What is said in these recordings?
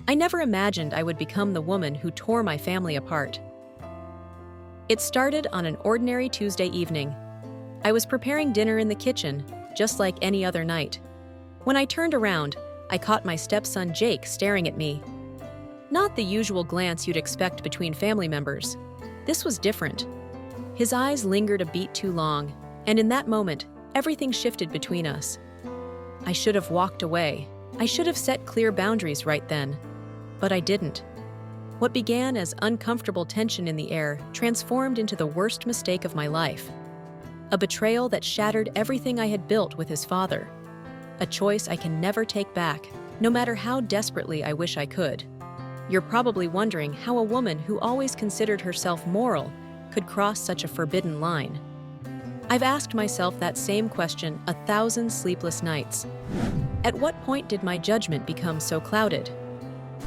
I never imagined I would become the woman who tore my family apart. It started on an ordinary Tuesday evening. I was preparing dinner in the kitchen, just like any other night. When I turned around, I caught my stepson Jake staring at me. Not the usual glance you'd expect between family members. This was different. His eyes lingered a beat too long, and in that moment, everything shifted between us. I should have walked away. I should have set clear boundaries right then. But I didn't. What began as uncomfortable tension in the air transformed into the worst mistake of my life. A betrayal that shattered everything I had built with his father. A choice I can never take back, no matter how desperately I wish I could. You're probably wondering how a woman who always considered herself moral could cross such a forbidden line. I've asked myself that same question 1,000 sleepless nights. At what point did my judgment become so clouded?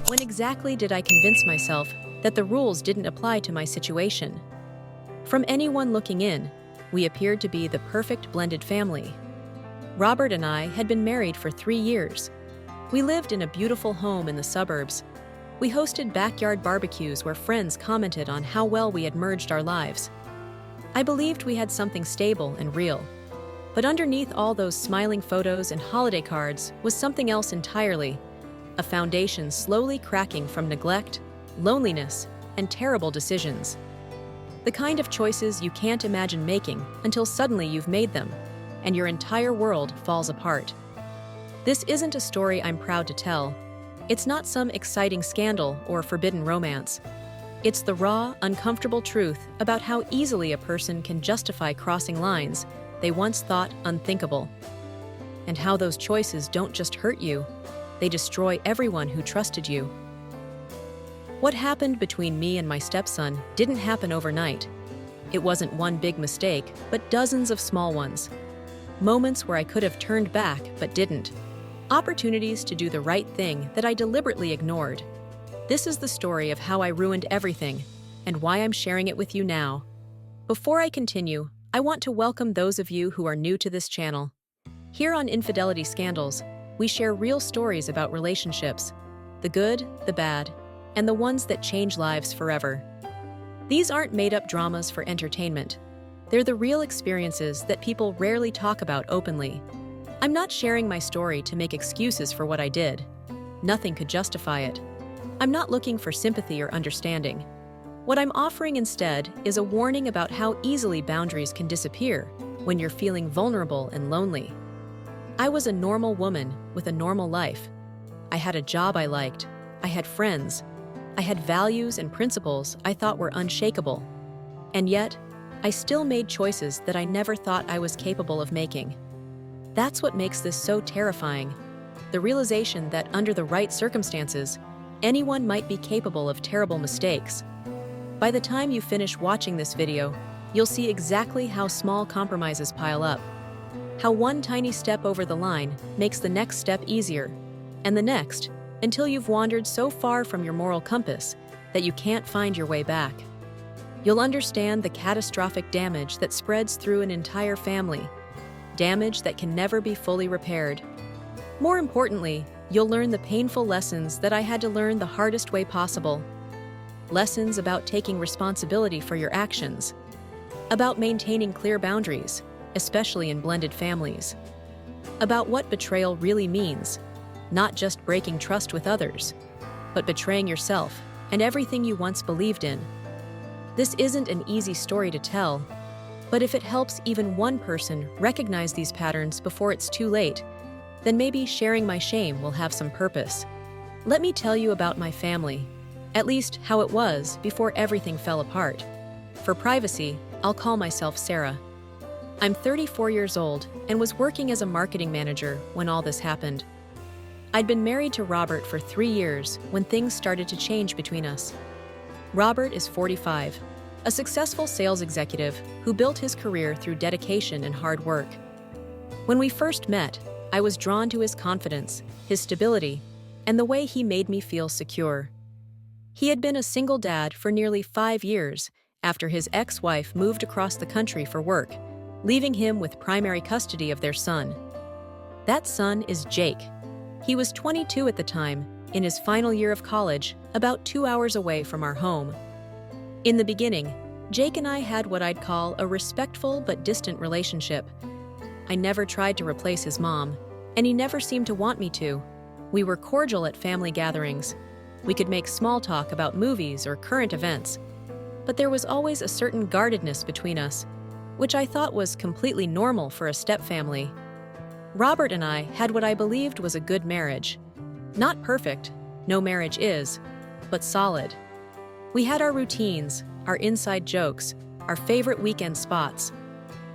When exactly did I convince myself that the rules didn't apply to my situation? From anyone looking in, we appeared to be the perfect blended family. Robert and I had been married for 3 years. We lived in a beautiful home in the suburbs. We hosted backyard barbecues where friends commented on how well we had merged our lives. I believed we had something stable and real. But underneath all those smiling photos and holiday cards was something else entirely. A foundation slowly cracking from neglect, loneliness, and terrible decisions. The kind of choices you can't imagine making until suddenly you've made them, and your entire world falls apart. This isn't a story I'm proud to tell. It's not some exciting scandal or forbidden romance. It's the raw, uncomfortable truth about how easily a person can justify crossing lines they once thought unthinkable. And how those choices don't just hurt you, they destroy everyone who trusted you. What happened between me and my stepson didn't happen overnight. It wasn't one big mistake, but dozens of small ones. Moments where I could have turned back but didn't. Opportunities to do the right thing that I deliberately ignored. This is the story of how I ruined everything, and why I'm sharing it with you now. Before I continue, I want to welcome those of you who are new to this channel. Here on Infidelity Scandals, we share real stories about relationships, the good, the bad, and the ones that change lives forever. These aren't made-up dramas for entertainment. They're the real experiences that people rarely talk about openly. I'm not sharing my story to make excuses for what I did. Nothing could justify it. I'm not looking for sympathy or understanding. What I'm offering instead is a warning about how easily boundaries can disappear when you're feeling vulnerable and lonely. I was a normal woman with a normal life. I had a job I liked. I had friends. I had values and principles I thought were unshakable. And yet, I still made choices that I never thought I was capable of making. That's what makes this so terrifying. The realization that under the right circumstances, anyone might be capable of terrible mistakes. By the time you finish watching this video, you'll see exactly how small compromises pile up. How one tiny step over the line makes the next step easier, and the next, until you've wandered so far from your moral compass that you can't find your way back. You'll understand the catastrophic damage that spreads through an entire family, damage that can never be fully repaired. More importantly, you'll learn the painful lessons that I had to learn the hardest way possible. Lessons about taking responsibility for your actions, about maintaining clear boundaries, especially in blended families, about what betrayal really means, not just breaking trust with others, but betraying yourself and everything you once believed in. This isn't an easy story to tell, but if it helps even one person recognize these patterns before it's too late, then maybe sharing my shame will have some purpose. Let me tell you about my family, at least how it was before everything fell apart. For privacy, I'll call myself Sarah. I'm 34 years old and was working as a marketing manager when all this happened. I'd been married to Robert for 3 years when things started to change between us. Robert is 45, a successful sales executive who built his career through dedication and hard work. When we first met, I was drawn to his confidence, his stability, and the way he made me feel secure. He had been a single dad for nearly 5 years after his ex-wife moved across the country for work, leaving him with primary custody of their son. That son is Jake. He was 22 at the time in his final year of college, about 2 hours away from our home. In the beginning, Jake and I had what I'd call a respectful but distant relationship. I never tried to replace his mom, and he never seemed to want me to. We were cordial at family gatherings. We could make small talk about movies or current events, but there was always a certain guardedness between us, which I thought was completely normal for a stepfamily. Robert and I had what I believed was a good marriage. Not perfect, no marriage is, but solid. We had our routines, our inside jokes, our favorite weekend spots.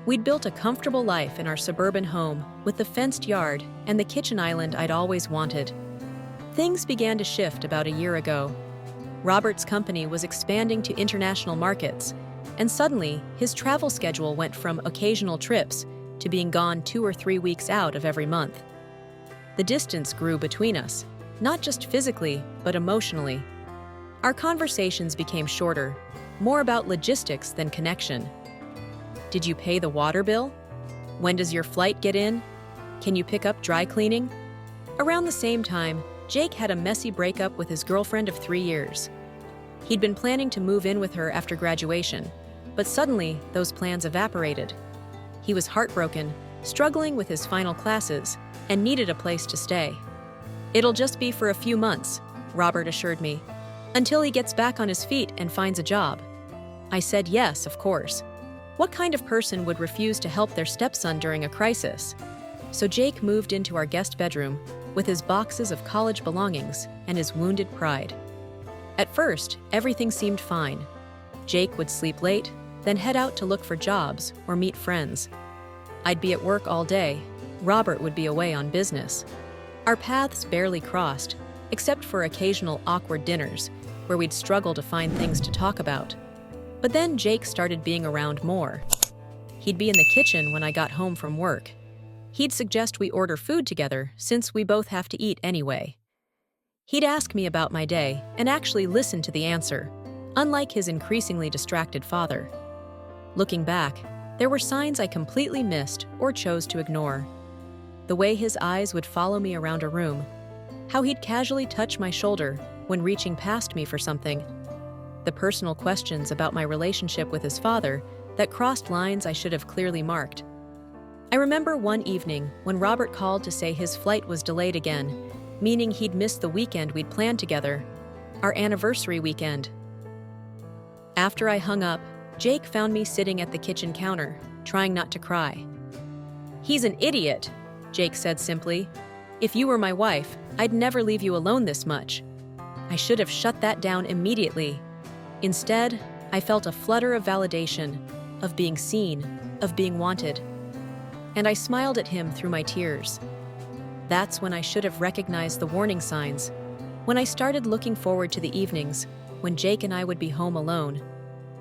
We'd built a comfortable life in our suburban home with the fenced yard and the kitchen island I'd always wanted. Things began to shift about a year ago. Robert's company was expanding to international markets, and suddenly his travel schedule went from occasional trips to being gone 2 or 3 weeks out of every month. The distance grew between us, not just physically, but emotionally. Our conversations became shorter, more about logistics than connection. Did you pay the water bill? When does your flight get in? Can you pick up dry cleaning? Around the same time, Jake had a messy breakup with his girlfriend of 3 years. He'd been planning to move in with her after graduation, but suddenly those plans evaporated. He was heartbroken, struggling with his final classes, and needed a place to stay. "It'll just be for a few months," Robert assured me, "until he gets back on his feet and finds a job." I said yes, of course. What kind of person would refuse to help their stepson during a crisis? So Jake moved into our guest bedroom with his boxes of college belongings and his wounded pride. At first, everything seemed fine. Jake would sleep late, then head out to look for jobs or meet friends. I'd be at work all day. Robert would be away on business. Our paths barely crossed, except for occasional awkward dinners, where we'd struggle to find things to talk about. But then Jake started being around more. He'd be in the kitchen when I got home from work. He'd suggest we order food together since we both have to eat anyway. He'd ask me about my day and actually listen to the answer, unlike his increasingly distracted father. Looking back, there were signs I completely missed or chose to ignore. The way his eyes would follow me around a room, how he'd casually touch my shoulder when reaching past me for something, the personal questions about my relationship with his father that crossed lines I should have clearly marked. I remember one evening when Robert called to say his flight was delayed again, meaning he'd missed the weekend we'd planned together, our anniversary weekend. After I hung up, Jake found me sitting at the kitchen counter, trying not to cry. "He's an idiot," Jake said simply. "If you were my wife, I'd never leave you alone this much." I should have shut that down immediately. Instead, I felt a flutter of validation, of being seen, of being wanted. And I smiled at him through my tears. That's when I should have recognized the warning signs, when I started looking forward to the evenings, when Jake and I would be home alone,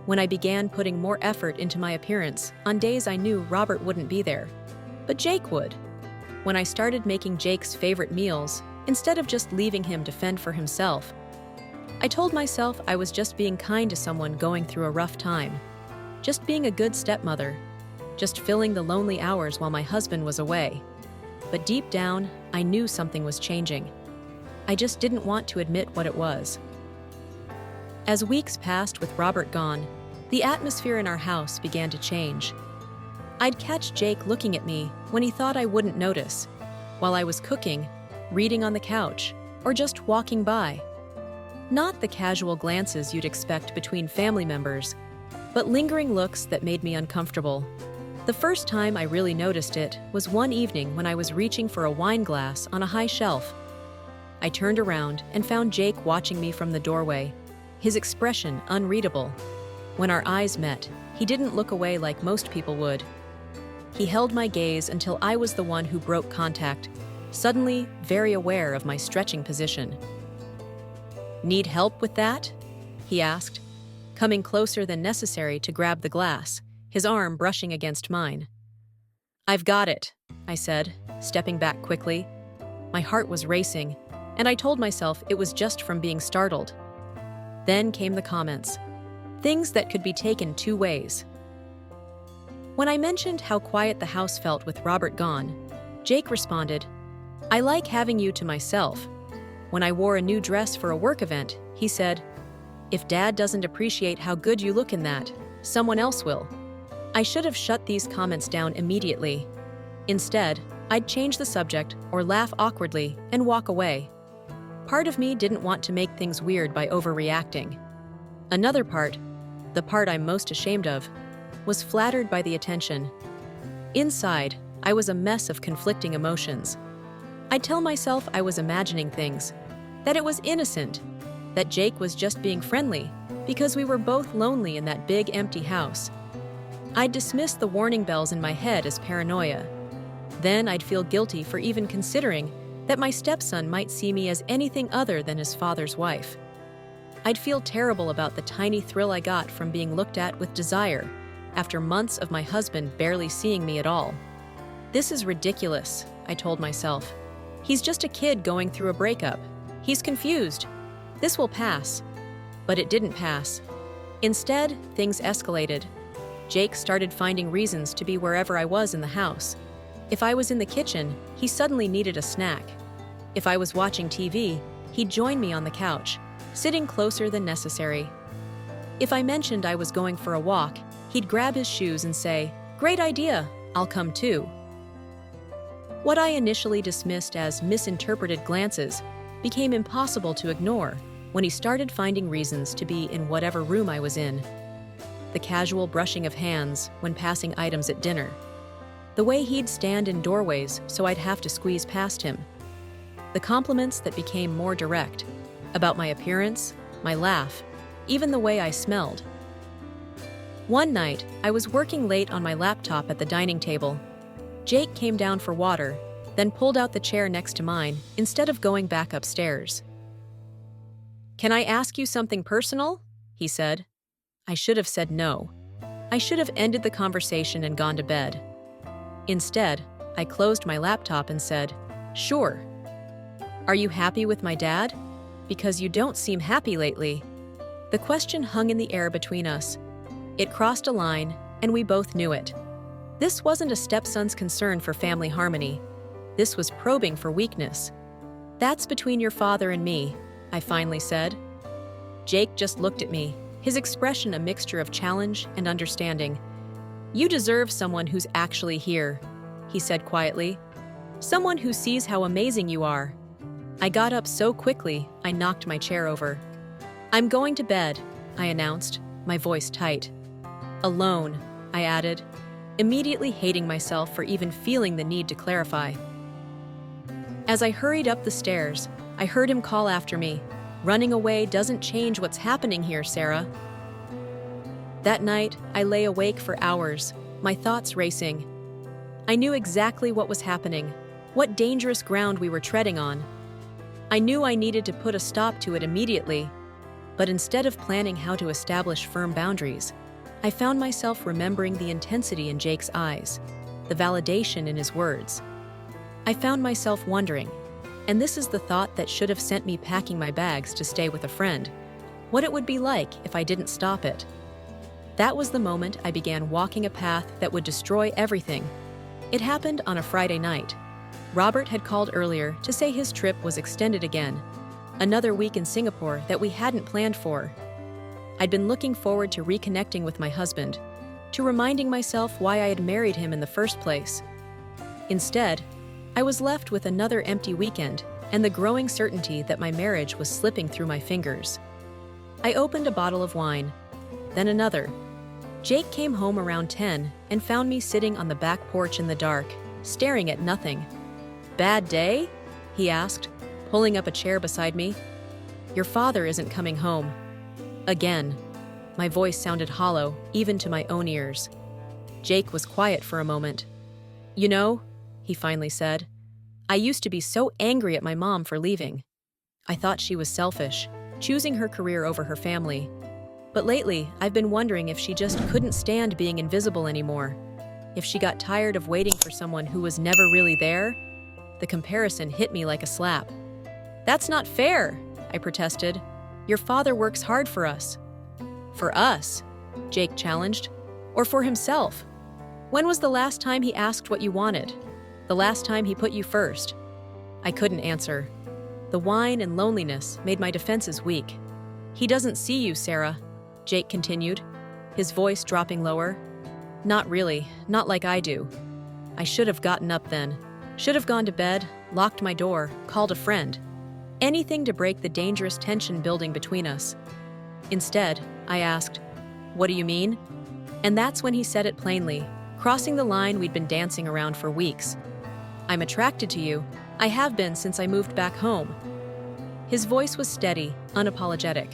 when I began putting more effort into my appearance on days I knew Robert wouldn't be there, but Jake would, when I started making Jake's favorite meals instead of just leaving him to fend for himself. I told myself I was just being kind to someone going through a rough time, just being a good stepmother, just filling the lonely hours while my husband was away. But deep down, I knew something was changing. I just didn't want to admit what it was. As weeks passed with Robert gone, the atmosphere in our house began to change. I'd catch Jake looking at me when he thought I wouldn't notice, while I was cooking, reading on the couch, or just walking by. Not the casual glances you'd expect between family members, but lingering looks that made me uncomfortable. The first time I really noticed it was one evening when I was reaching for a wine glass on a high shelf. I turned around and found Jake watching me from the doorway, his expression unreadable. When our eyes met, he didn't look away like most people would. He held my gaze until I was the one who broke contact, suddenly very aware of my stretching position. "Need help with that?" he asked, coming closer than necessary to grab the glass, his arm brushing against mine. "I've got it," I said, stepping back quickly. My heart was racing, and I told myself it was just from being startled. Then came the comments, things that could be taken two ways. When I mentioned how quiet the house felt with Robert gone, Jake responded, "I like having you to myself." When I wore a new dress for a work event, he said, "If Dad doesn't appreciate how good you look in that, someone else will." I should have shut these comments down immediately. Instead, I'd change the subject or laugh awkwardly and walk away. Part of me didn't want to make things weird by overreacting. Another part, the part I'm most ashamed of, was flattered by the attention. Inside, I was a mess of conflicting emotions. I'd tell myself I was imagining things, that it was innocent, that Jake was just being friendly because we were both lonely in that big empty house. I'd dismiss the warning bells in my head as paranoia. Then I'd feel guilty for even considering that my stepson might see me as anything other than his father's wife. I'd feel terrible about the tiny thrill I got from being looked at with desire after months of my husband barely seeing me at all. "This is ridiculous," I told myself. "He's just a kid going through a breakup. He's confused. This will pass." But it didn't pass. Instead, things escalated. Jake started finding reasons to be wherever I was in the house. If I was in the kitchen, he suddenly needed a snack. If I was watching TV, he'd join me on the couch, sitting closer than necessary. If I mentioned I was going for a walk, he'd grab his shoes and say, "Great idea, I'll come too." What I initially dismissed as misinterpreted glances became impossible to ignore when he started finding reasons to be in whatever room I was in. The casual brushing of hands when passing items at dinner. The way he'd stand in doorways so I'd have to squeeze past him. The compliments that became more direct, about my appearance, my laugh, even the way I smelled. One night, I was working late on my laptop at the dining table. Jake came down for water, then pulled out the chair next to mine instead of going back upstairs. "Can I ask you something personal?" he said. I should have said no. I should have ended the conversation and gone to bed. Instead, I closed my laptop and said, "Sure." "Are you happy with my dad? Because you don't seem happy lately." The question hung in the air between us. It crossed a line, and we both knew it. This wasn't a stepson's concern for family harmony. This was probing for weakness. "That's between your father and me," I finally said. Jake just looked at me, his expression a mixture of challenge and understanding. "You deserve someone who's actually here," he said quietly. "Someone who sees how amazing you are." I got up so quickly, I knocked my chair over. "I'm going to bed," I announced, my voice tight. "Alone," I added, immediately hating myself for even feeling the need to clarify. As I hurried up the stairs, I heard him call after me, "Running away doesn't change what's happening here, Sarah." That night, I lay awake for hours, my thoughts racing. I knew exactly what was happening, what dangerous ground we were treading on. I knew I needed to put a stop to it immediately, but instead of planning how to establish firm boundaries, I found myself remembering the intensity in Jake's eyes, the validation in his words. I found myself wondering, and this is the thought that should have sent me packing my bags to stay with a friend, what it would be like if I didn't stop it. That was the moment I began walking a path that would destroy everything. It happened on a Friday night. Robert had called earlier to say his trip was extended again, another week in Singapore that we hadn't planned for. I'd been looking forward to reconnecting with my husband, to reminding myself why I had married him in the first place. Instead, I was left with another empty weekend and the growing certainty that my marriage was slipping through my fingers. I opened a bottle of wine, then another. Jake came home around 10 and found me sitting on the back porch in the dark, staring at nothing. "Bad day?" he asked, pulling up a chair beside me. "Your father isn't coming home." Again. My voice sounded hollow, even to my own ears. Jake was quiet for a moment. "You know," he finally said, "I used to be so angry at my mom for leaving. I thought she was selfish, choosing her career over her family. But lately, I've been wondering if she just couldn't stand being invisible anymore. If she got tired of waiting for someone who was never really there." The comparison hit me like a slap. "That's not fair," I protested. "Your father works hard for us." "For us?" Jake challenged. "Or for himself? When was the last time he asked what you wanted? The last time he put you first?" I couldn't answer. The wine and loneliness made my defenses weak. "He doesn't see you, Sarah," Jake continued, his voice dropping lower. "Not really, not like I do. I should have gotten up then. Should have gone to bed, locked my door, called a friend. Anything to break the dangerous tension building between us. Instead, I asked, 'What do you mean?' And that's when he said it plainly, crossing the line we'd been dancing around for weeks. 'I'm attracted to you. I have been since I moved back home.' His voice was steady, unapologetic.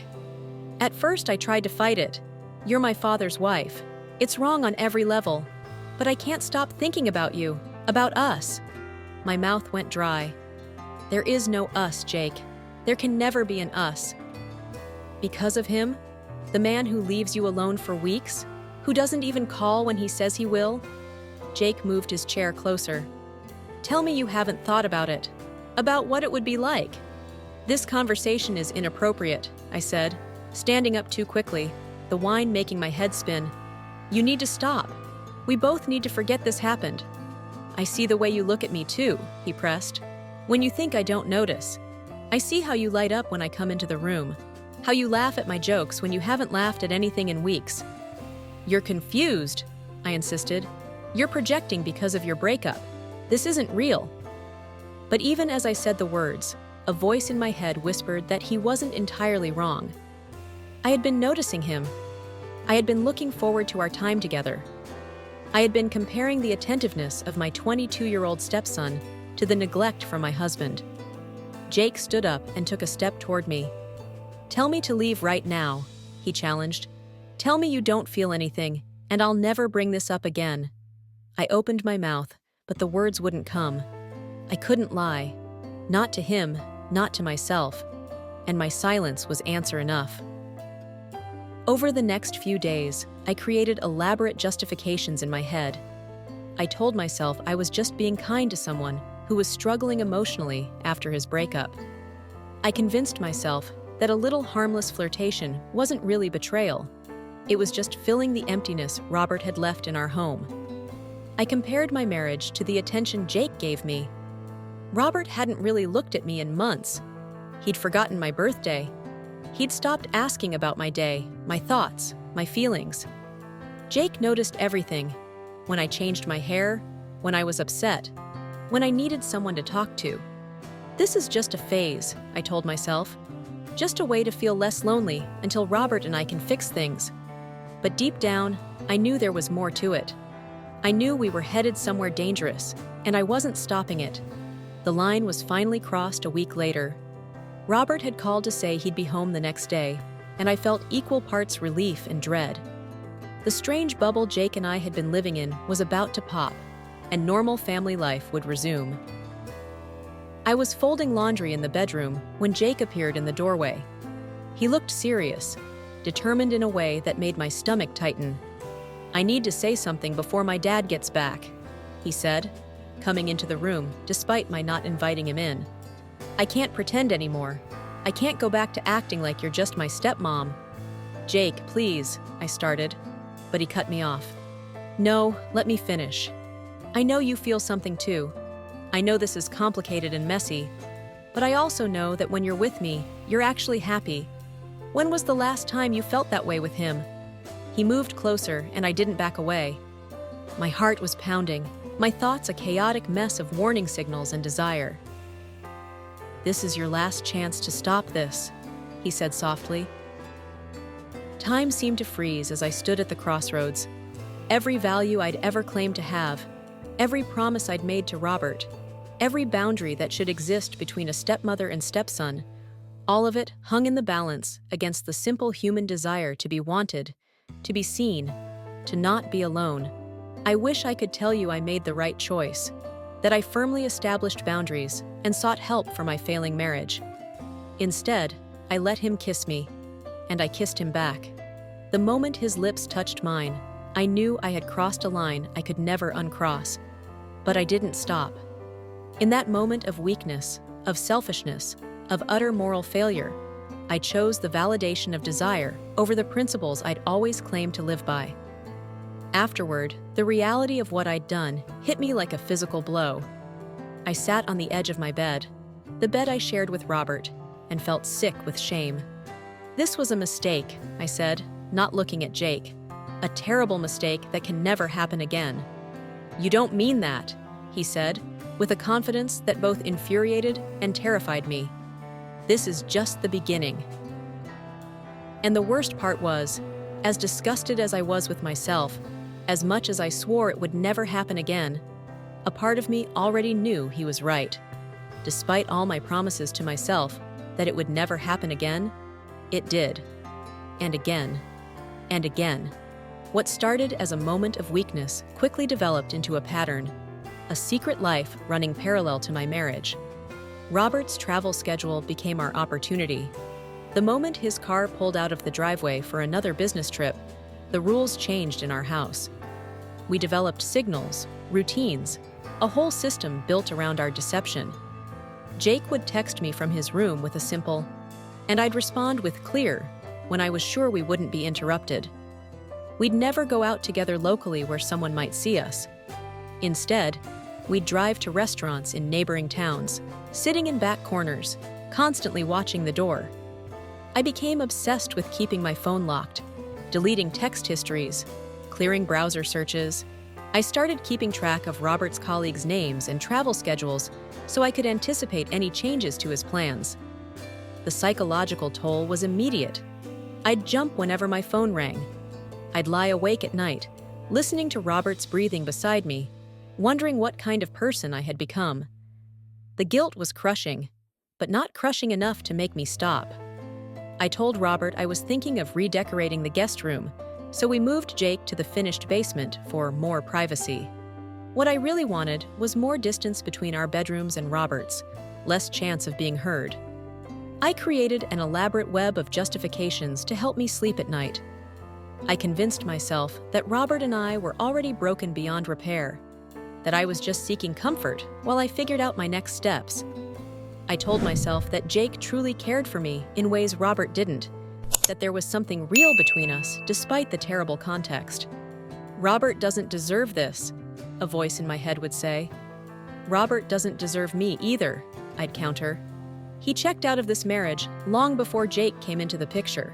At first I tried to fight it. 'You're my father's wife. It's wrong on every level. But I can't stop thinking about you, about us.' My mouth went dry. 'There is no us, Jake. There can never be an us.' Because of him? The man who leaves you alone for weeks? Who doesn't even call when he says he will?" Jake moved his chair closer. "Tell me you haven't thought about it. About what it would be like." "This conversation is inappropriate," I said, standing up too quickly, the wine making my head spin. "You need to stop. We both need to forget this happened." "I see the way you look at me too," he pressed. "When you think I don't notice. I see how you light up when I come into the room. How you laugh at my jokes when you haven't laughed at anything in weeks." "You're confused," I insisted. "You're projecting because of your breakup. This isn't real." But even as I said the words, a voice in my head whispered that he wasn't entirely wrong. I had been noticing him. I had been looking forward to our time together. I had been comparing the attentiveness of my 22-year-old stepson to the neglect from my husband. Jake stood up and took a step toward me. "Tell me to leave right now," he challenged. "Tell me you don't feel anything, and I'll never bring this up again." I opened my mouth, but the words wouldn't come. I couldn't lie. Not to him, not to myself. And my silence was answer enough. Over the next few days, I created elaborate justifications in my head. I told myself I was just being kind to someone who was struggling emotionally after his breakup. I convinced myself that a little harmless flirtation wasn't really betrayal. It was just filling the emptiness Robert had left in our home. I compared my marriage to the attention Jake gave me. Robert hadn't really looked at me in months. He'd forgotten my birthday. He'd stopped asking about my day, my thoughts, my feelings. Jake noticed everything. When I changed my hair, when I was upset, when I needed someone to talk to. This is just a phase, I told myself. Just a way to feel less lonely until Robert and I can fix things. But deep down, I knew there was more to it. I knew we were headed somewhere dangerous, and I wasn't stopping it. The line was finally crossed a week later. Robert had called to say he'd be home the next day, and I felt equal parts relief and dread. The strange bubble Jake and I had been living in was about to pop, and normal family life would resume. I was folding laundry in the bedroom when Jake appeared in the doorway. He looked serious, determined in a way that made my stomach tighten. "I need to say something before my dad gets back," he said, coming into the room despite my not inviting him in. "I can't pretend anymore. I can't go back to acting like you're just my stepmom." "Jake, please," I started, but he cut me off. "No, let me finish. I know you feel something too. I know this is complicated and messy, but I also know that when you're with me, you're actually happy. When was the last time you felt that way with him?" He moved closer, and I didn't back away. My heart was pounding, my thoughts a chaotic mess of warning signals and desire. "This is your last chance to stop this," he said softly. Time seemed to freeze as I stood at the crossroads. Every value I'd ever claimed to have, every promise I'd made to Robert, every boundary that should exist between a stepmother and stepson, all of it hung in the balance against the simple human desire to be wanted, to be seen, to not be alone. I wish I could tell you I made the right choice, that I firmly established boundaries and sought help for my failing marriage. Instead, I let him kiss me, and I kissed him back. The moment his lips touched mine, I knew I had crossed a line I could never uncross. But I didn't stop. In that moment of weakness, of selfishness, of utter moral failure, I chose the validation of desire over the principles I'd always claimed to live by. Afterward, the reality of what I'd done hit me like a physical blow. I sat on the edge of my bed. the bed I shared with Robert, and felt sick with shame. "This was a mistake," I said, not looking at Jake. "A terrible mistake that can never happen again." "You don't mean that," he said, with a confidence that both infuriated and terrified me. "This is just the beginning." And the worst part was, as disgusted as I was with myself, as much as I swore it would never happen again, a part of me already knew he was right. Despite all my promises to myself that it would never happen again, it did. And again. And again. What started as a moment of weakness quickly developed into a pattern, a secret life running parallel to my marriage. Robert's travel schedule became our opportunity. The moment his car pulled out of the driveway for another business trip, the rules changed in our house. We developed signals, routines, a whole system built around our deception. Jake would text me from his room with a simple, and I'd respond with clear when I was sure we wouldn't be interrupted. We'd never go out together locally where someone might see us. Instead, we'd drive to restaurants in neighboring towns, sitting in back corners, constantly watching the door. I became obsessed with keeping my phone locked, deleting text histories, clearing browser searches. I started keeping track of Robert's colleagues' names and travel schedules so I could anticipate any changes to his plans. The psychological toll was immediate. I'd jump whenever my phone rang. I'd lie awake at night, listening to Robert's breathing beside me, wondering what kind of person I had become. The guilt was crushing, but not crushing enough to make me stop. I told Robert I was thinking of redecorating the guest room, so we moved Jake to the finished basement for more privacy. What I really wanted was more distance between our bedrooms and Robert's, less chance of being heard. I created an elaborate web of justifications to help me sleep at night. I convinced myself that Robert and I were already broken beyond repair, that I was just seeking comfort while I figured out my next steps. I told myself that Jake truly cared for me in ways Robert didn't, that there was something real between us despite the terrible context. "Robert doesn't deserve this," a voice in my head would say. "Robert doesn't deserve me either," I'd counter. He checked out of this marriage long before Jake came into the picture.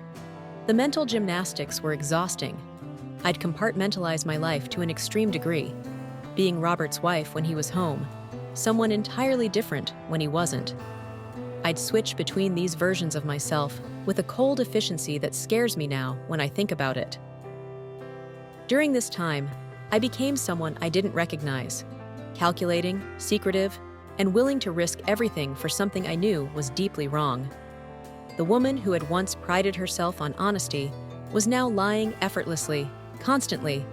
The mental gymnastics were exhausting. I'd compartmentalize my life to an extreme degree, being Robert's wife when he was home, someone entirely different when he wasn't. I'd switch between these versions of myself with a cold efficiency that scares me now when I think about it. During this time, I became someone I didn't recognize, calculating, secretive, and willing to risk everything for something I knew was deeply wrong. The woman who had once prided herself on honesty was now lying effortlessly, constantly.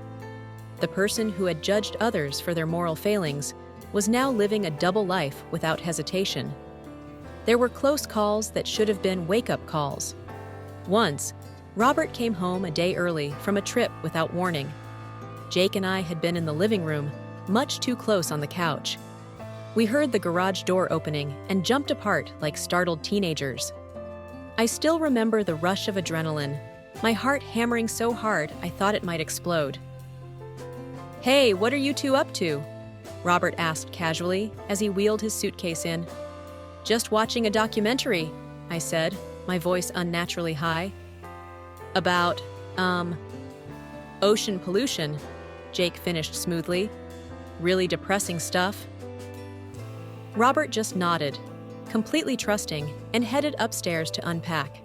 The person who had judged others for their moral failings was now living a double life without hesitation. There were close calls that should have been wake-up calls. Once, Robert came home a day early from a trip without warning. Jake and I had been in the living room, much too close on the couch. We heard the garage door opening and jumped apart like startled teenagers. I still remember the rush of adrenaline, my heart hammering so hard I thought it might explode. "Hey, what are you two up to?" Robert asked casually as he wheeled his suitcase in. "Just watching a documentary," I said, my voice unnaturally high. "About, ocean pollution," Jake finished smoothly. "Really depressing stuff." Robert just nodded, completely trusting, and headed upstairs to unpack.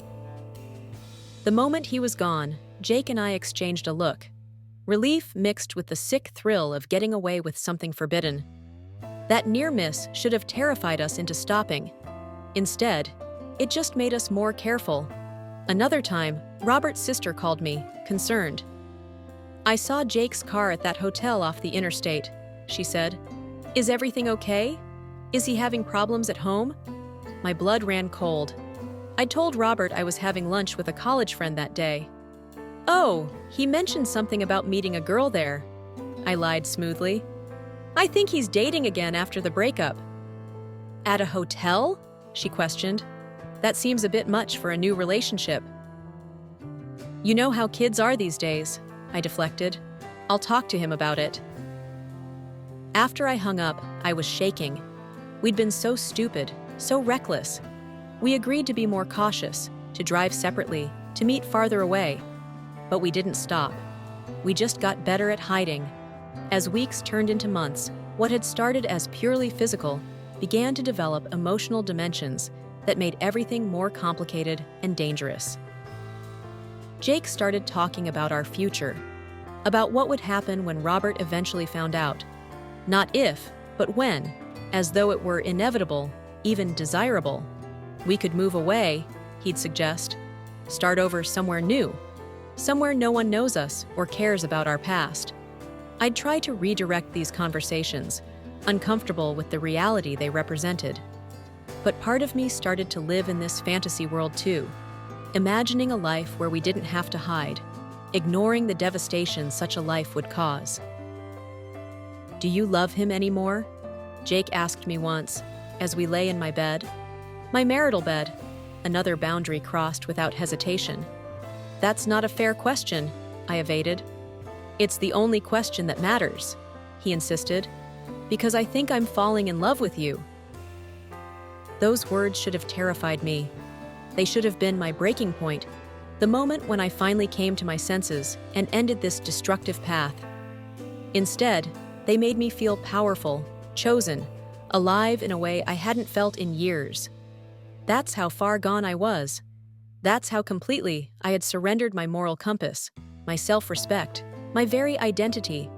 The moment he was gone, Jake and I exchanged a look, relief mixed with the sick thrill of getting away with something forbidden. That near miss should have terrified us into stopping. Instead, it just made us more careful. Another time, Robert's sister called me, concerned. "I saw Jake's car at that hotel off the interstate," she said. "Is everything okay? Is he having problems at home?" My blood ran cold. I told Robert I was having lunch with a college friend that day. "Oh, he mentioned something about meeting a girl there," I lied smoothly. "I think he's dating again after the breakup." "At a hotel?" she questioned. "That seems a bit much for a new relationship." "You know how kids are these days," I deflected. "I'll talk to him about it." After I hung up, I was shaking. We'd been so stupid, so reckless. We agreed to be more cautious, to drive separately, to meet farther away. But we didn't stop. We just got better at hiding. As weeks turned into months, what had started as purely physical began to develop emotional dimensions that made everything more complicated and dangerous. Jake started talking about our future, about what would happen when Robert eventually found out. Not if, but when, as though it were inevitable, even desirable. We could move away, he'd suggest, start over somewhere new, somewhere no one knows us or cares about our past. I'd try to redirect these conversations, uncomfortable with the reality they represented. But part of me started to live in this fantasy world too, imagining a life where we didn't have to hide, ignoring the devastation such a life would cause. "Do you love him anymore?" Jake asked me once, as we lay in my bed. My marital bed, another boundary crossed without hesitation. "That's not a fair question," I evaded. "It's the only question that matters," he insisted, "because I think I'm falling in love with you." Those words should have terrified me. They should have been my breaking point, the moment when I finally came to my senses and ended this destructive path. Instead, they made me feel powerful, chosen, alive in a way I hadn't felt in years. That's how far gone I was. That's how completely I had surrendered my moral compass, my self-respect, my very identity.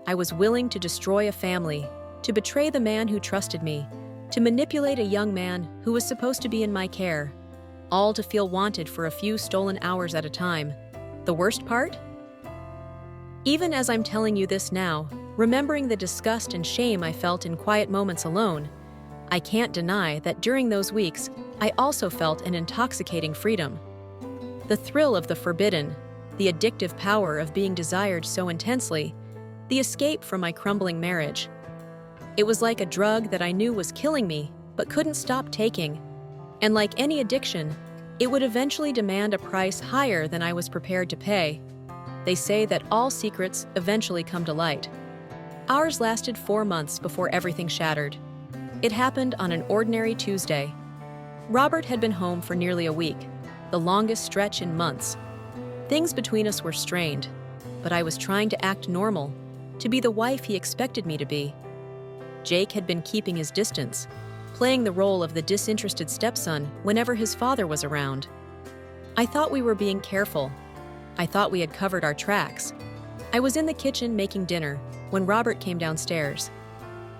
I was willing to destroy a family, to betray the man who trusted me, to manipulate a young man who was supposed to be in my care, all to feel wanted for a few stolen hours at a time. The worst part? Even as I'm telling you this now, remembering the disgust and shame I felt in quiet moments alone, I can't deny that during those weeks, I also felt an intoxicating freedom. The thrill of the forbidden, the addictive power of being desired so intensely, the escape from my crumbling marriage. It was like a drug that I knew was killing me, but couldn't stop taking. And like any addiction, it would eventually demand a price higher than I was prepared to pay. They say that all secrets eventually come to light. Ours lasted 4 months before everything shattered. It happened on an ordinary Tuesday. Robert had been home for nearly a week, the longest stretch in months. Things between us were strained, but I was trying to act normal, to be the wife he expected me to be. Jake had been keeping his distance, playing the role of the disinterested stepson whenever his father was around. I thought we were being careful. I thought we had covered our tracks. I was in the kitchen making dinner when Robert came downstairs.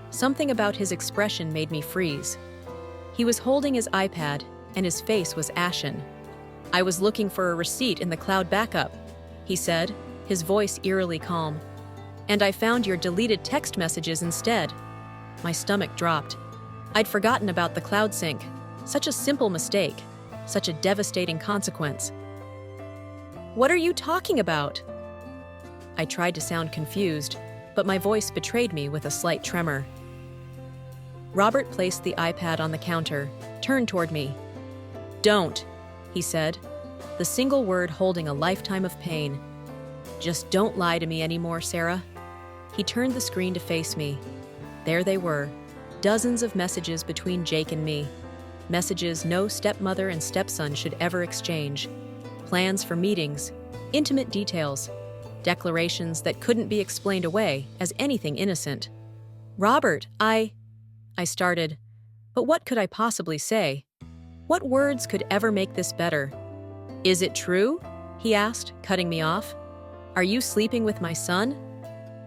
Something about his expression made me freeze. He was holding his iPad, and his face was ashen. "I was looking for a receipt in the cloud backup," he said, his voice eerily calm. "And I found your deleted text messages instead." My stomach dropped. I'd forgotten about the cloud sync. Such a simple mistake, such a devastating consequence. "What are you talking about?" I tried to sound confused, but my voice betrayed me with a slight tremor. Robert placed the iPad on the counter, turned toward me. "Don't," he said, the single word holding a lifetime of pain. "Just don't lie to me anymore, Sarah." He turned the screen to face me. There they were, dozens of messages between Jake and me. Messages no stepmother and stepson should ever exchange. Plans for meetings, intimate details, declarations that couldn't be explained away as anything innocent. "Robert, I started, but what could I possibly say? What words could ever make this better? "Is it true?" he asked, cutting me off. "Are you sleeping with my son?"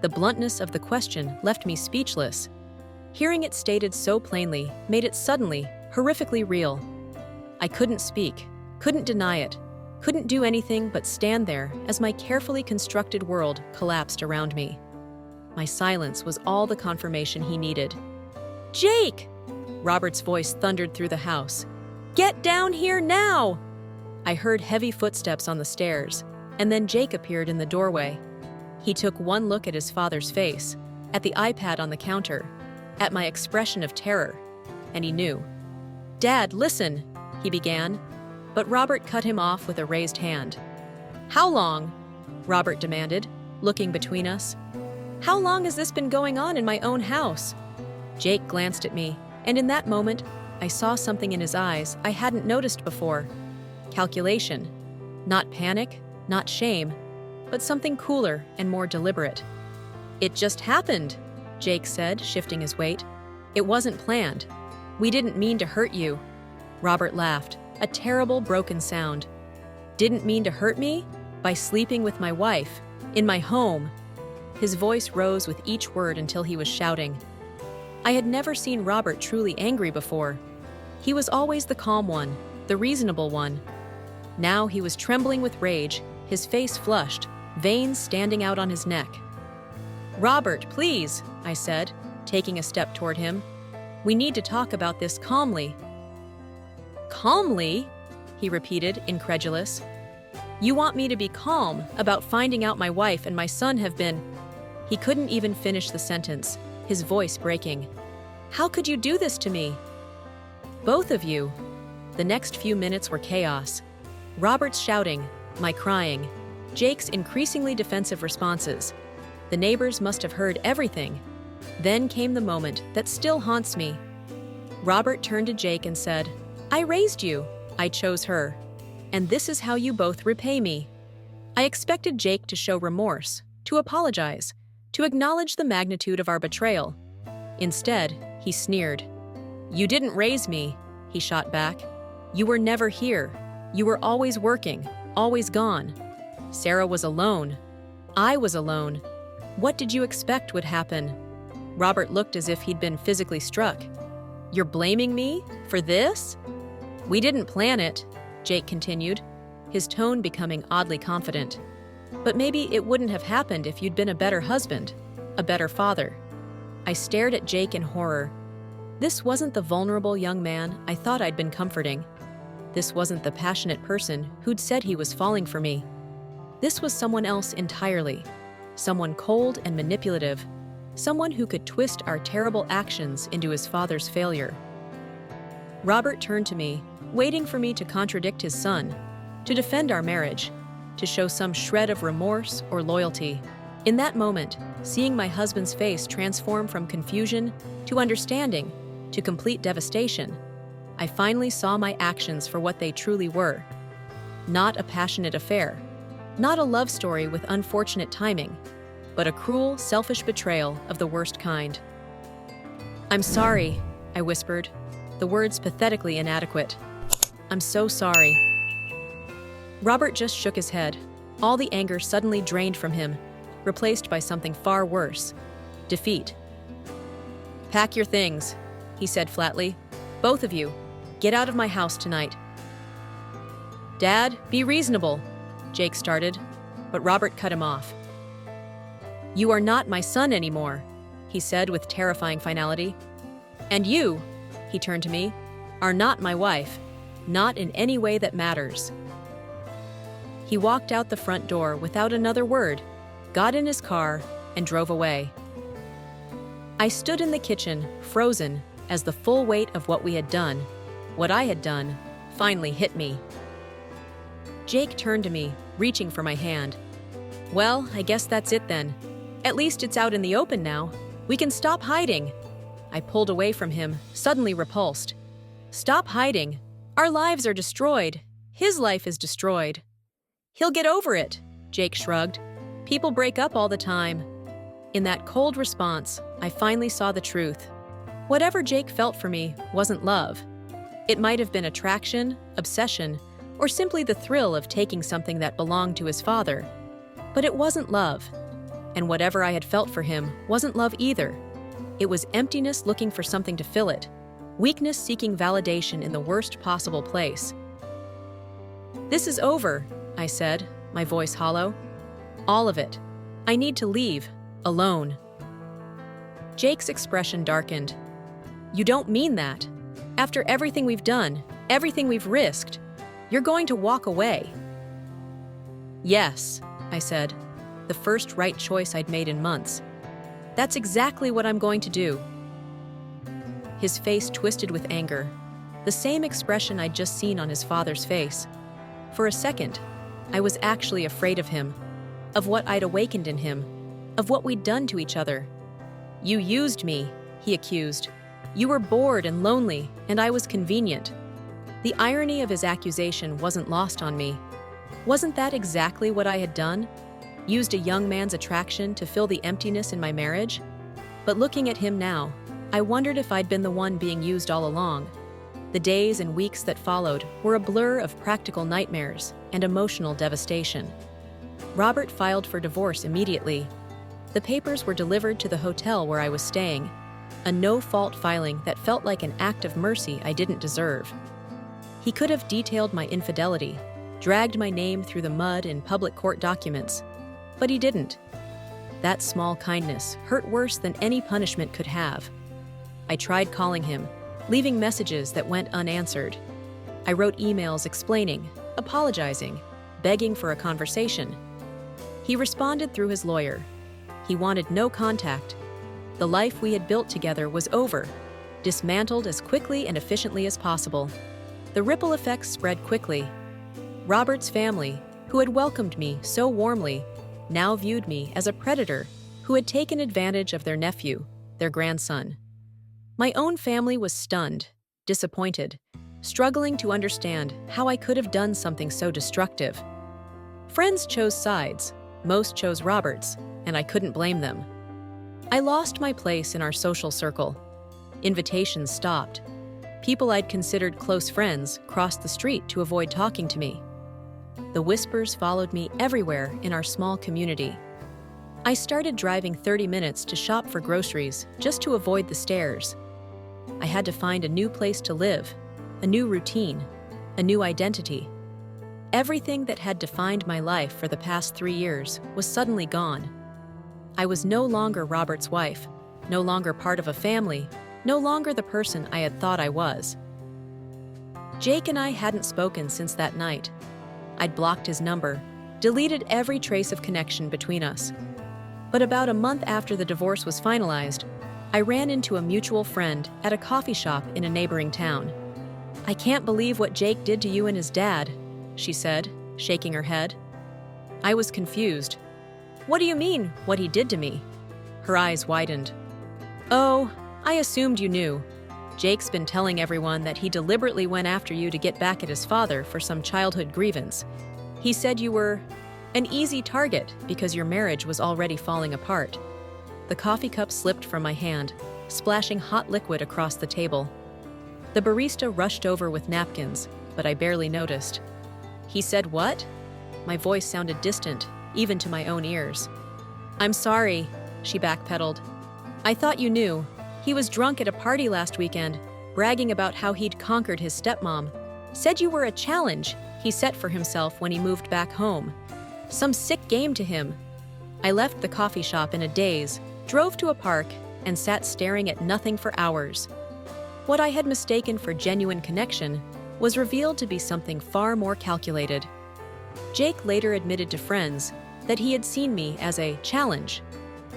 The bluntness of the question left me speechless. Hearing it stated so plainly made it suddenly, horrifically real. I couldn't speak, couldn't deny it, couldn't do anything but stand there as my carefully constructed world collapsed around me. My silence was all the confirmation he needed. "Jake!" Robert's voice thundered through the house. "Get down here now!" I heard heavy footsteps on the stairs, and then Jake appeared in the doorway. He took one look at his father's face, at the iPad on the counter, at my expression of terror, and he knew. "Dad, listen," he began, but Robert cut him off with a raised hand. "How long?" Robert demanded, looking between us. "How long has this been going on in my own house?" Jake glanced at me, and in that moment, I saw something in his eyes I hadn't noticed before. Calculation. Not panic, not shame, but something cooler and more deliberate. "It just happened," Jake said, shifting his weight. "It wasn't planned. We didn't mean to hurt you." Robert laughed, a terrible broken sound. "Didn't mean to hurt me? By sleeping with my wife, in my home." His voice rose with each word until he was shouting. I had never seen Robert truly angry before. He was always the calm one, the reasonable one. Now he was trembling with rage, his face flushed, veins standing out on his neck. "Robert, please," I said, taking a step toward him. "We need to talk about this calmly." "Calmly?" he repeated, incredulous. "You want me to be calm about finding out my wife and my son have been—" He couldn't even finish the sentence, his voice breaking. "How could you do this to me?" "Both of you." The next few minutes were chaos. Robert's shouting, my crying, Jake's increasingly defensive responses. The neighbors must have heard everything. Then came the moment that still haunts me. Robert turned to Jake and said, "I raised you. I chose her. And this is how you both repay me." I expected Jake to show remorse, to apologize, to acknowledge the magnitude of our betrayal. Instead, he sneered. "You didn't raise me," he shot back. "You were never here. You were always working, always gone. Sarah was alone. I was alone. What did you expect would happen?" Robert looked as if he'd been physically struck. "You're blaming me? For this?" "We didn't plan it," Jake continued, his tone becoming oddly confident. "But maybe it wouldn't have happened if you'd been a better husband, a better father." I stared at Jake in horror. This wasn't the vulnerable young man I thought I'd been comforting. This wasn't the passionate person who'd said he was falling for me. This was someone else entirely. Someone cold and manipulative. Someone who could twist our terrible actions into his father's failure. Robert turned to me, waiting for me to contradict his son, to defend our marriage, to show some shred of remorse or loyalty. In that moment, seeing my husband's face transform from confusion to understanding to complete devastation, I finally saw my actions for what they truly were. Not a passionate affair, not a love story with unfortunate timing, but a cruel, selfish betrayal of the worst kind. "I'm sorry," I whispered, the words pathetically inadequate. "I'm so sorry." Robert just shook his head. All the anger suddenly drained from him, replaced by something far worse: defeat. "Pack your things," he said flatly. "Both of you, get out of my house tonight." "Dad, be reasonable," Jake started, but Robert cut him off. "You are not my son anymore," he said with terrifying finality. "And you," he turned to me, "are not my wife, not in any way that matters." He walked out the front door without another word, got in his car, and drove away. I stood in the kitchen, frozen, as the full weight of what we had done, what I had done, finally hit me. Jake turned to me, reaching for my hand. "Well, I guess that's it then. At least it's out in the open now. We can stop hiding." I pulled away from him, suddenly repulsed. "Stop hiding. Our lives are destroyed. His life is destroyed." "He'll get over it," Jake shrugged. "People break up all the time." In that cold response, I finally saw the truth. Whatever Jake felt for me wasn't love. It might have been attraction, obsession, or simply the thrill of taking something that belonged to his father. But it wasn't love. And whatever I had felt for him wasn't love either. It was emptiness looking for something to fill it, weakness seeking validation in the worst possible place. "This is over," I said, my voice hollow. "All of it. I need to leave, alone." Jake's expression darkened. "You don't mean that. After everything we've done, everything we've risked, you're going to walk away." "Yes," I said, the first right choice I'd made in months. "That's exactly what I'm going to do." His face twisted with anger, the same expression I'd just seen on his father's face. For a second, I was actually afraid of him, of what I'd awakened in him, of what we'd done to each other. "You used me," he accused. You were bored and lonely, and I was convenient. The irony of his accusation wasn't lost on me. Wasn't that exactly what I had done? Used a young man's attraction to fill the emptiness in my marriage? But looking at him now, I wondered if I'd been the one being used all along. The days and weeks that followed were a blur of practical nightmares and emotional devastation. Robert filed for divorce immediately. The papers were delivered to the hotel where I was staying, a no-fault filing that felt like an act of mercy I didn't deserve. He could have detailed my infidelity, dragged my name through the mud in public court documents, but he didn't. That small kindness hurt worse than any punishment could have. I tried calling him, leaving messages that went unanswered. I wrote emails explaining, apologizing, begging for a conversation. He responded through his lawyer. He wanted no contact. The life we had built together was over, dismantled as quickly and efficiently as possible. The ripple effects spread quickly. Robert's family, who had welcomed me so warmly, now viewed me as a predator who had taken advantage of their nephew, their grandson. My own family was stunned, disappointed, struggling to understand how I could have done something so destructive. Friends chose sides, most chose Robert's, and I couldn't blame them. I lost my place in our social circle. Invitations stopped. People I'd considered close friends crossed the street to avoid talking to me. The whispers followed me everywhere in our small community. I started driving 30 minutes to shop for groceries just to avoid the stares. I had to find a new place to live, a new routine, a new identity. Everything that had defined my life for the past 3 years was suddenly gone. I was no longer Robert's wife, no longer part of a family, no longer the person I had thought I was. Jake and I hadn't spoken since that night. I'd blocked his number, deleted every trace of connection between us. But about a month after the divorce was finalized, I ran into a mutual friend at a coffee shop in a neighboring town. "I can't believe what Jake did to you and his dad," she said, shaking her head. I was confused. "What do you mean, what he did to me?" Her eyes widened. "Oh, I assumed you knew. Jake's been telling everyone that he deliberately went after you to get back at his father for some childhood grievance. He said you were an easy target because your marriage was already falling apart." The coffee cup slipped from my hand, splashing hot liquid across the table. The barista rushed over with napkins, but I barely noticed. "He said what?" My voice sounded distant, even to my own ears. "I'm sorry," she backpedaled. "I thought you knew. He was drunk at a party last weekend, bragging about how he'd conquered his stepmom. Said you were a challenge he set for himself when he moved back home. Some sick game to him." I left the coffee shop in a daze, drove to a park, and sat staring at nothing for hours. What I had mistaken for genuine connection was revealed to be something far more calculated. Jake later admitted to friends that he had seen me as a challenge,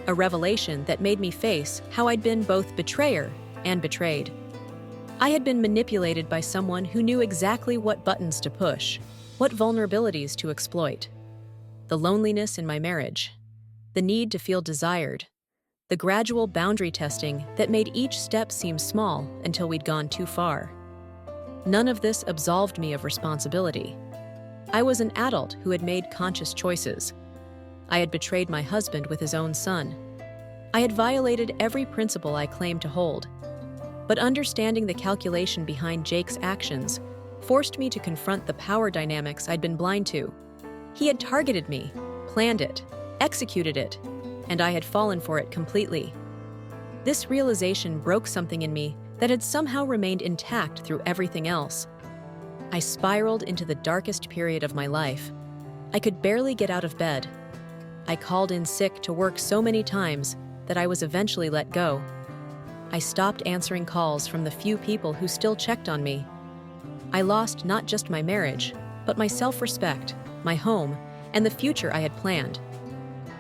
a revelation that made me face how I'd been both betrayer and betrayed. I had been manipulated by someone who knew exactly what buttons to push, what vulnerabilities to exploit. The loneliness in my marriage, the need to feel desired, the gradual boundary testing that made each step seem small until we'd gone too far. None of this absolved me of responsibility. I was an adult who had made conscious choices. I had betrayed my husband with his own son. I had violated every principle I claimed to hold. But understanding the calculation behind Jake's actions forced me to confront the power dynamics I'd been blind to. He had targeted me, planned it, executed it, and I had fallen for it completely. This realization broke something in me that had somehow remained intact through everything else. I spiraled into the darkest period of my life. I could barely get out of bed. I called in sick to work so many times that I was eventually let go. I stopped answering calls from the few people who still checked on me. I lost not just my marriage, but my self-respect, my home, and the future I had planned.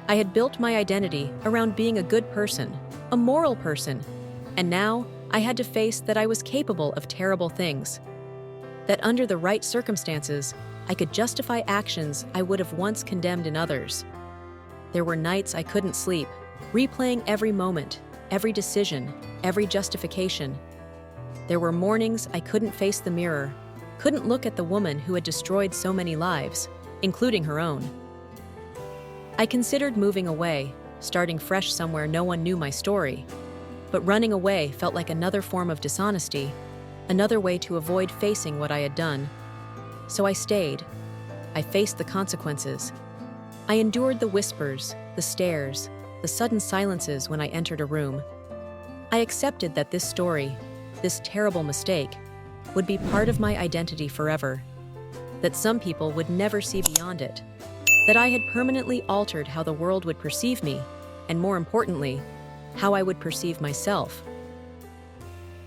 I had built my identity around being a good person, a moral person, and now I had to face that I was capable of terrible things. That under the right circumstances, I could justify actions I would have once condemned in others. There were nights I couldn't sleep, replaying every moment, every decision, every justification. There were mornings I couldn't face the mirror, couldn't look at the woman who had destroyed so many lives, including her own. I considered moving away, starting fresh somewhere no one knew my story. But running away felt like another form of dishonesty, another way to avoid facing what I had done. So I stayed. I faced the consequences. I endured the whispers, the stares, the sudden silences when I entered a room. I accepted that this story, this terrible mistake, would be part of my identity forever. That some people would never see beyond it. That I had permanently altered how the world would perceive me, and more importantly, how I would perceive myself.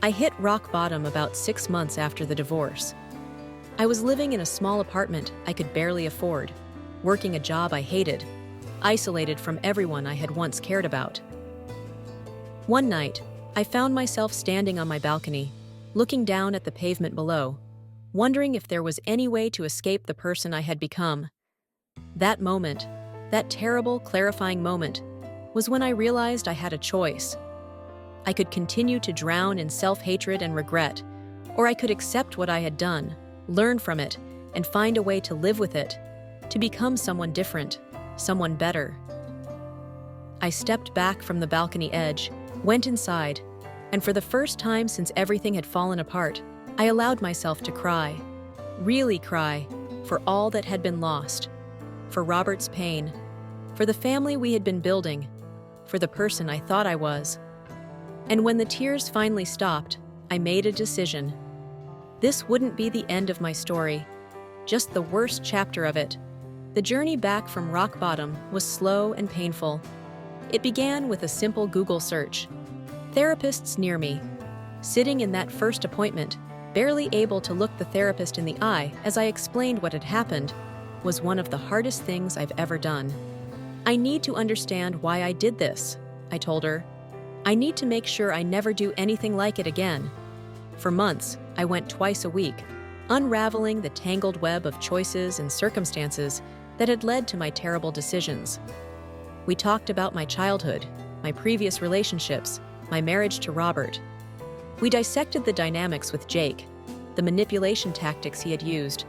I hit rock bottom about 6 months after the divorce. I was living in a small apartment I could barely afford, working a job I hated, isolated from everyone I had once cared about. One night, I found myself standing on my balcony, looking down at the pavement below, wondering if there was any way to escape the person I had become. That moment, that terrible, clarifying moment, was when I realized I had a choice. I could continue to drown in self-hatred and regret, or I could accept what I had done, learn from it, and find a way to live with it, to become someone different, someone better. I stepped back from the balcony edge, went inside, and for the first time since everything had fallen apart, I allowed myself to cry, really cry, for all that had been lost, for Robert's pain, for the family we had been building, for the person I thought I was. And when the tears finally stopped, I made a decision. This wouldn't be the end of my story, just the worst chapter of it. The journey back from rock bottom was slow and painful. It began with a simple Google search. Therapists near me. Sitting in that first appointment, barely able to look the therapist in the eye as I explained what had happened, was one of the hardest things I've ever done. I need to understand why I did this, I told her. I need to make sure I never do anything like it again. For months, I went twice a week, unraveling the tangled web of choices and circumstances that had led to my terrible decisions. We talked about my childhood, my previous relationships, my marriage to Robert. We dissected the dynamics with Jake, the manipulation tactics he had used,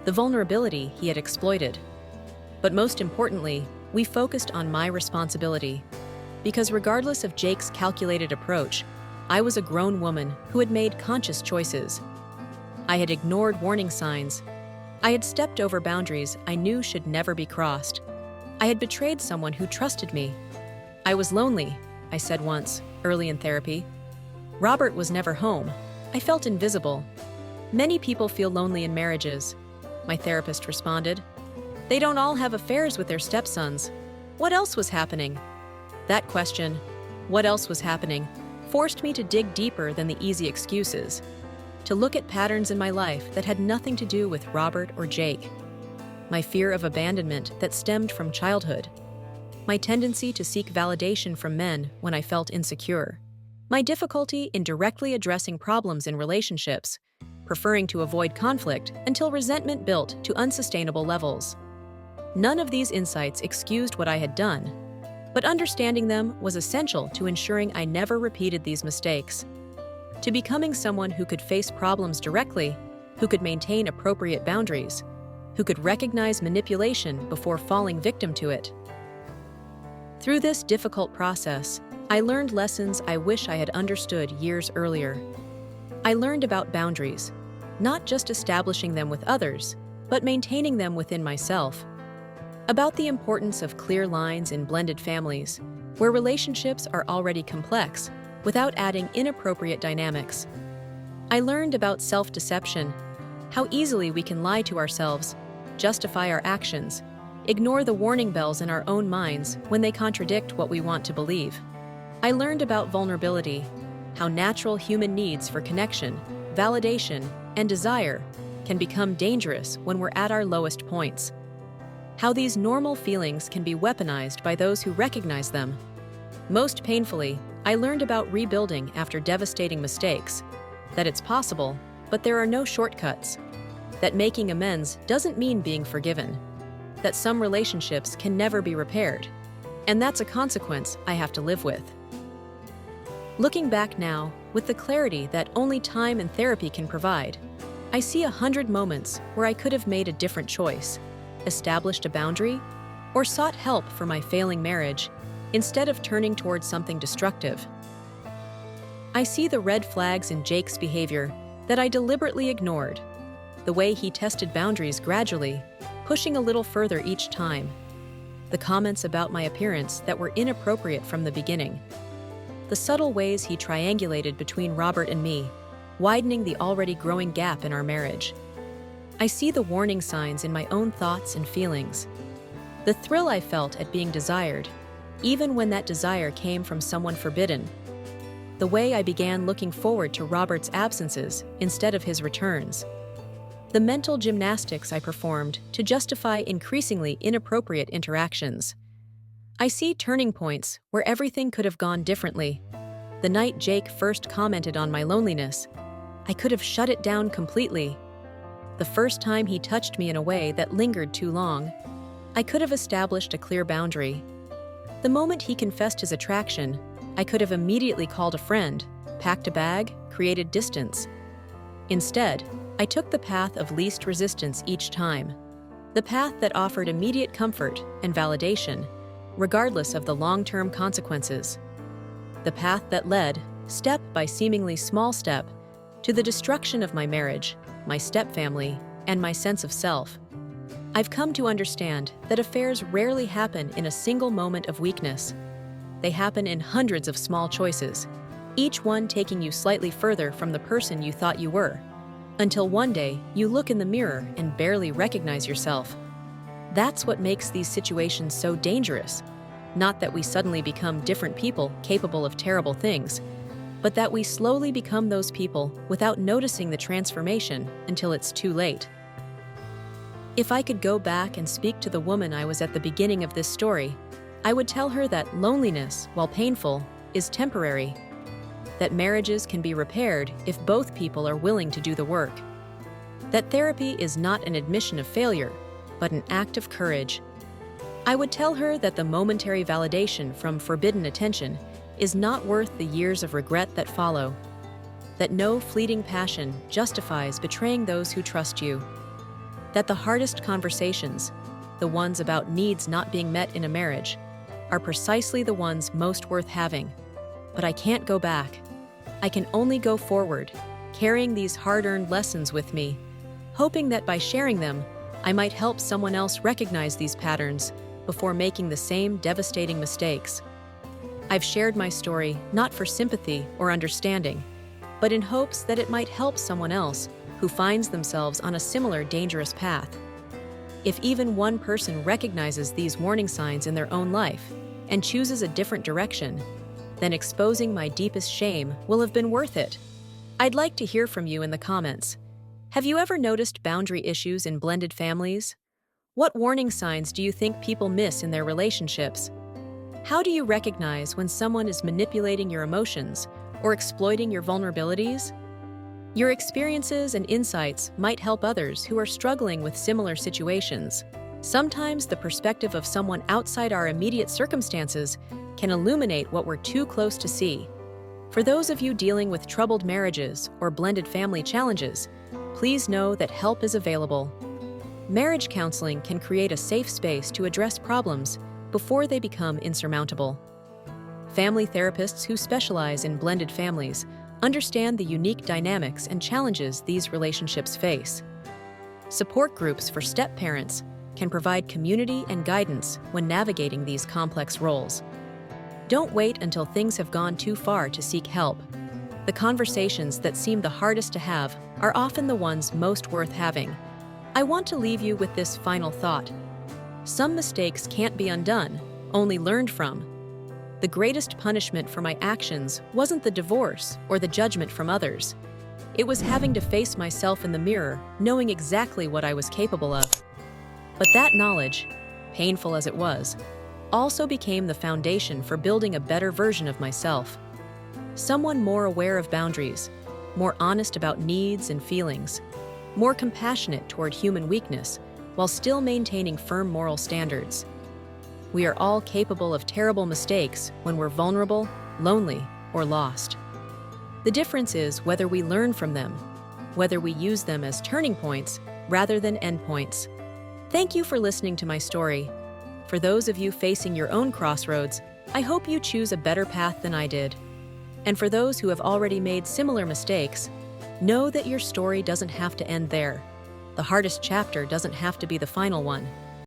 the vulnerability he had exploited. But most importantly, we focused on my responsibility. Because regardless of Jake's calculated approach, I was a grown woman who had made conscious choices. I had ignored warning signs. I had stepped over boundaries I knew should never be crossed. I had betrayed someone who trusted me. I was lonely, I said once, early in therapy. Robert was never home. I felt invisible. Many people feel lonely in marriages, my therapist responded. They don't all have affairs with their stepsons. What else was happening? That question, what else was happening, forced me to dig deeper than the easy excuses, to look at patterns in my life that had nothing to do with Robert or Jake. My fear of abandonment that stemmed from childhood. My tendency to seek validation from men when I felt insecure. My difficulty in directly addressing problems in relationships, preferring to avoid conflict until resentment built to unsustainable levels. None of these insights excused what I had done, but understanding them was essential to ensuring I never repeated these mistakes. To becoming someone who could face problems directly, who could maintain appropriate boundaries, who could recognize manipulation before falling victim to it. Through this difficult process, I learned lessons I wish I had understood years earlier. I learned about boundaries, not just establishing them with others, but maintaining them within myself. About the importance of clear lines in blended families, where relationships are already complex, without adding inappropriate dynamics. I learned about self-deception, how easily we can lie to ourselves, justify our actions, ignore the warning bells in our own minds when they contradict what we want to believe. I learned about vulnerability, how natural human needs for connection, validation, and desire can become dangerous when we're at our lowest points. How these normal feelings can be weaponized by those who recognize them. Most painfully, I learned about rebuilding after devastating mistakes, that it's possible, but there are no shortcuts, that making amends doesn't mean being forgiven, that some relationships can never be repaired, and that's a consequence I have to live with. Looking back now, with the clarity that only time and therapy can provide, I see 100 moments where I could have made a different choice, established a boundary, or sought help for my failing marriage instead of turning towards something destructive. I see the red flags in Jake's behavior that I deliberately ignored, the way he tested boundaries gradually, pushing a little further each time, the comments about my appearance that were inappropriate from the beginning, the subtle ways he triangulated between Robert and me, widening the already growing gap in our marriage. I see the warning signs in my own thoughts and feelings, the thrill I felt at being desired, even when that desire came from someone forbidden, the way I began looking forward to Robert's absences instead of his returns, the mental gymnastics I performed to justify increasingly inappropriate interactions. I see turning points where everything could have gone differently. The night Jake first commented on my loneliness, I could have shut it down completely. The first time he touched me in a way that lingered too long, I could have established a clear boundary. The moment he confessed his attraction, I could have immediately called a friend, packed a bag, created distance. Instead, I took the path of least resistance each time, the path that offered immediate comfort and validation, regardless of the long-term consequences. The path that led, step by seemingly small step, to the destruction of my marriage, my stepfamily, and my sense of self. I've come to understand that affairs rarely happen in a single moment of weakness. They happen in hundreds of small choices, each one taking you slightly further from the person you thought you were, until one day you look in the mirror and barely recognize yourself. That's what makes these situations so dangerous. Not that we suddenly become different people capable of terrible things, but that we slowly become those people without noticing the transformation until it's too late. If I could go back and speak to the woman I was at the beginning of this story, I would tell her that loneliness, while painful, is temporary, that marriages can be repaired if both people are willing to do the work, that therapy is not an admission of failure, but an act of courage. I would tell her that the momentary validation from forbidden attention is not worth the years of regret that follow, that no fleeting passion justifies betraying those who trust you, that the hardest conversations, the ones about needs not being met in a marriage, are precisely the ones most worth having. But I can't go back. I can only go forward, carrying these hard-earned lessons with me, hoping that by sharing them, I might help someone else recognize these patterns before making the same devastating mistakes. I've shared my story not for sympathy or understanding, but in hopes that it might help someone else who finds themselves on a similar dangerous path. If even one person recognizes these warning signs in their own life and chooses a different direction, then exposing my deepest shame will have been worth it. I'd like to hear from you in the comments. Have you ever noticed boundary issues in blended families? What warning signs do you think people miss in their relationships? How do you recognize when someone is manipulating your emotions or exploiting your vulnerabilities? Your experiences and insights might help others who are struggling with similar situations. Sometimes the perspective of someone outside our immediate circumstances can illuminate what we're too close to see. For those of you dealing with troubled marriages or blended family challenges, please know that help is available. Marriage counseling can create a safe space to address problems before they become insurmountable. Family therapists who specialize in blended families understand the unique dynamics and challenges these relationships face. Support groups for step-parents can provide community and guidance when navigating these complex roles. Don't wait until things have gone too far to seek help. The conversations that seem the hardest to have are often the ones most worth having. I want to leave you with this final thought. Some mistakes can't be undone, only learned from. The greatest punishment for my actions wasn't the divorce or the judgment from others. It was having to face myself in the mirror, knowing exactly what I was capable of. But that knowledge, painful as it was, also became the foundation for building a better version of myself. Someone more aware of boundaries, more honest about needs and feelings, more compassionate toward human weakness, while still maintaining firm moral standards. We are all capable of terrible mistakes when we're vulnerable, lonely, or lost. The difference is whether we learn from them, whether we use them as turning points rather than endpoints. Thank you for listening to my story. For those of you facing your own crossroads, I hope you choose a better path than I did. And for those who have already made similar mistakes, know that your story doesn't have to end there. The hardest chapter doesn't have to be the final one.